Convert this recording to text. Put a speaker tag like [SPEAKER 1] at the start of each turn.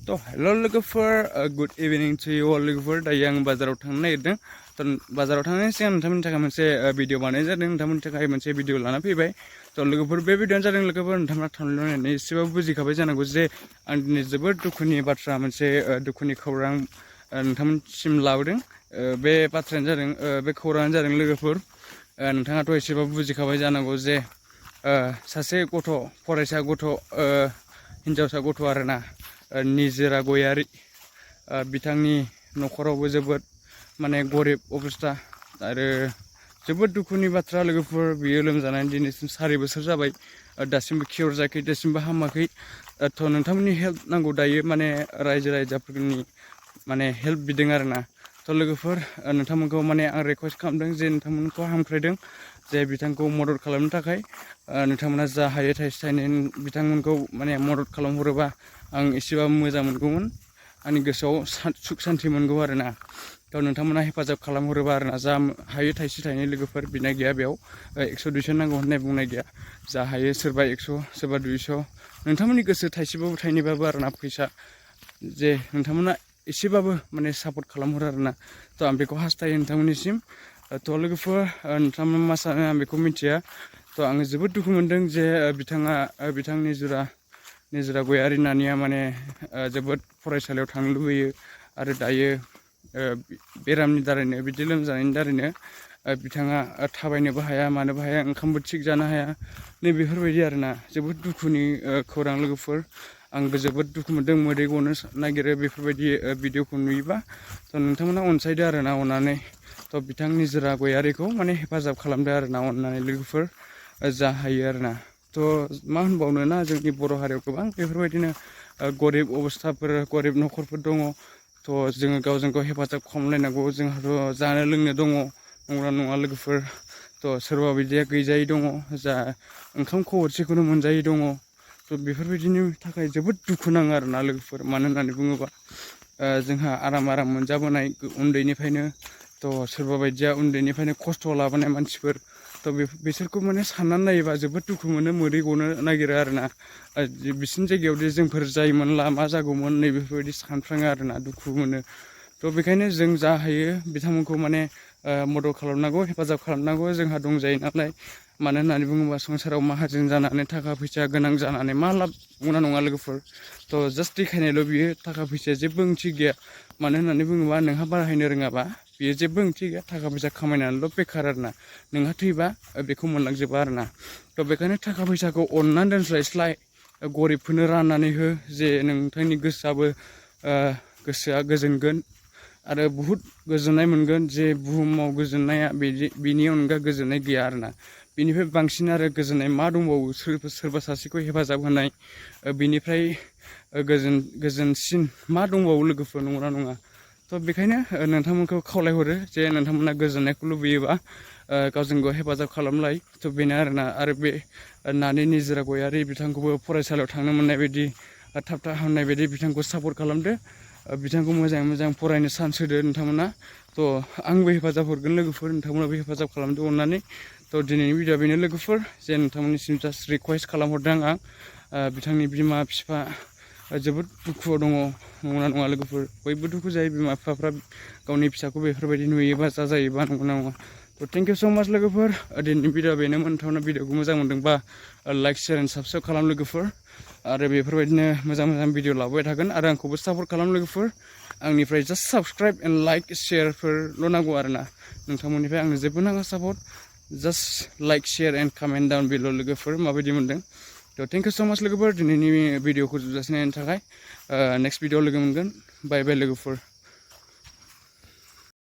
[SPEAKER 1] तो हेलो लोगोफोर good evening to you all लोगोफोर दायो आं बाजाराव थांनो नागिरदों तो बाजाराव थांनायनि सिगां नोंथांमोननि थाखाय मोनसे भिडिअ बानायनाय जादों नोंथांमोननि थाखाय मोनसे भिडिअ लाना फैबाय तो लोगोफोर बे भिडिअआनो जादों लोगोफोर नोंथांमोना थांनो लुबैनानै एसेबाबो बुजिखाबाय जानांगौ जे आं दिनै जोबोद दुखुनि बाथ्रा मोनसे दुखुनि खौरां नोंथांमोनसिम लाबोदों बे बाथ्रायानो जादों बे खौराङानो जादों लोगोफोर नोंथाङाथ' एसेबाबो बुजिखाबाय जानांगौ जे सासे गथ' फरायसा गथ' हिनजावसा गथ' आरोना निजोरा गयारि बिथांनि न'खरावबो जोबोद माने गरिब अबस्था आरो जोबोद दुखुनि बाथ्रा लोगोफोर बियो लोमजानानै दिनैसिम 4 बोसोर जाबाय दासिमबो कियर जायाखै दासिमबो हामाखै थ' नोंथांमोननि हेल्प नांगौ दायो माने रायजो राजाफोरनि माने हेल्प बिदों आरोना थ' लोगोफोर नोंथांमोनखौ माने आं रिक्वेस्ट खालामदों जे नोंथांमोनखौ हांख्रायदों जे बिथांखौ मदद खालामनो थाखाय नोंथांमोना जा हायो थाइसे थाइनै बिथांमोनखौ माने मदद खालामहरोबा आं एसेबाबो मोजां मोनगौमोन आंनि गोसोआव सुख सान्ति मोनगौ आरोना थ' नोंथांमोना हेफाजाब खालामहरोबा आरोना जा हायो थाइसे थाइनै लोगोफोर बिनाय गैया बेयाव 100 200 नांगौ होननाय बुंनाय गैया जा हायो सोरबा 100 सोरबा 200 नोंथांमोननि गोसो थाइसेबाबो थाइनैबाबो आरोना फैसा जे नोंथांमोना एसेबाबो माने सापर्ट खालामहरो आरोना थ' आं बेखौ हास्थायो नोंथांमोननिसिम थ' लोगोफोर नोंथांमोना मा सानो आं बेखौ मिथिया थ' आङो जोबोद दुखु मोनदों जे बिथांनि निजोरा गयारि नानिया माने जोबोद फरायसालियाव थांनो लुबैयो आरो दायो बेरामनि दारैनो बिदि लोमजानायनि दारैनो बिथाङा थाबायनोबो हाया मानोबो हाया ओंखामबो थिग जानो हाया नै बेफोरबायदि आरोना जोबोद दुखुनि खौरां लोगोफोर आंबो जोबोद दुखु मोनदों मोदै गनो नागिरो बेफोरबायदि भिडिअखौ नुयोबा थ' नोंथांमोना अनसायदो आरोना अननानै थ' बिथां निजोरा गयारिखौ माने हेफाजाब खालामदो आरोना अननानै लोगोफोर जा हायो आरोना थ' मा होनबावनो ना जोंनि बर' हारियाव गोबां बेफोरबायदिनो गरिब अबस्थाफोर गरिब न'खरफोर दङ थ' जोङो गावजों गाव हेफाजाब खालामलायनांगौ जोंहाथ' जानो लोंनो दङ नंगौना नङा लोगोफोर थ' सोरबा बिदिया गैजायै दङ जा ओंखाम खबरसेखौनो मोनजायै दङ थ' बेफोरबायदिनि थाखाय जोबोद दुखु नाङो आरोना लोगोफोर मानो होननानै बुङोबा जोंहा आराम मोनजाबोनाय उन्दैनिफ्रायनो थ' सोरबा बायदिया उन्दैनिफ्रायनो खस्थ' लाबोनाय मानसिफोर थ' बिसोरखौ माने साननानै नायोबा जोबोद दुखु मोनो मोदै गनो नागिरो आरोना बिसोरनि जायगायावदि जोंफोर जायोमोनला मा जागौमोन नै बेफोरबायदि सानफ्राङो आरोना दुखु मोनो थ' बेखायनो जों जा हायो बिथांमोनखौ माने मदद खालामनांगौ हेफाजाब खालामनांगौ जोंहा दंजायो नालाय मानो होननानै बुङोबा संसाराव माहाजोन जानानै थाखा फैसा गोनां जानानै मा लाब नंगौना नङा लोगोफोर थ' जास्ट देखायनायल' बियो थाखा फैसाया जेबो ओंथि गैया मानो होननानै बुङोबा नोंहा बाहायनो रोङाबा बियो जेबो ओंथि गैया थाखा फैसा खामायनानैल' बेखार आरोना नोंहा थैबा बेखौ मोनलांजोबा आरोना थ' बेखायनो थाखा फैसाखौ अननानै दोनस्लायस्लाय गरिबफोरनो राननानै हो जे नोंथांनि गोसोआ गोजोनगोन आरो बुहुद गोजोननाय मोनगोन जे बुहुमाव गोजोननाया बिनि अनगा गोजोननाय गैया आरोना बिनिफ्राय बांसिन आरो गोजोननाय मा दंबावो सोरबा सासेखौ हेफाजाब होनाय बिनिफ्राय गोजोनसिन मा दंबावो लोगोफोर नंगौना नङा थ' बेखायनो नोंथांमोनखौ खावलायहरो जे नोंथांमोना गोजोननायखौ लुबैयोबा गावजों गाव हेफाजाब खालामलाय थ' बेनो आरोना आरो बे नानि निजोरा गयारि बिथांखौबो फरायसालियाव थांनो मोननाय बायदि थाब हामनाय बायदि बिथांखौ सापर्ट खालामदो बिथांखौ मोजाङै मोजां फरायनो चान्स होदो नोंथांमोना थ' आंबो हेफाजाब हरगोन लोगोफोर नोंथांमोनाबो हेफाजाब खालामदो अननानै थ' दिनैनि भिडिअआ बेनो लोगोफोर जे नोंथांमोननिसिम जास्ट रिकुवेस्ट खालामहरदों आं बिथांनि बिमा बिफा जोबोद दुखुआव दङ नंगौना नङा लोगोफोर बयबो दुखु जायो बिमा बिफाफ्रा गावनि फिसाखौ बेफोरबायदि नुयोबा जायोबा नंगौना नङा थ' थेंक इउ स' माच लोगोफोर दिनैनि भिडिअआ बेनोमोन नोंथांमोना भिडिअखौ मोजां मोनदोंबा लाइक शेयार एन्ड साबस्क्राइब खालाम लोगोफोर आरो बेफोरबायदिनो मोजां भिडिअ लाबोबाय थागोन आरो आंखौबो सापर्ट खालाम लोगोफोर आंनिफ्राय जास्ट साबस्क्राइब एन्ड लाइक शेयारफोरल' नांगौ आरोना नोंथांमोननिफ्राय आंनो जेबो नाङा support just like share and comment down बिल' लोगोफोर माबायदि मोनदों थ' थेंक इउ स' माच लोगोफोर दिनैनि भिडिअखौ जोबजासिन नायनो थाखाय नेक्स्ट भिडिअ लोगो मोनगोन बाय बाय लोगोफोर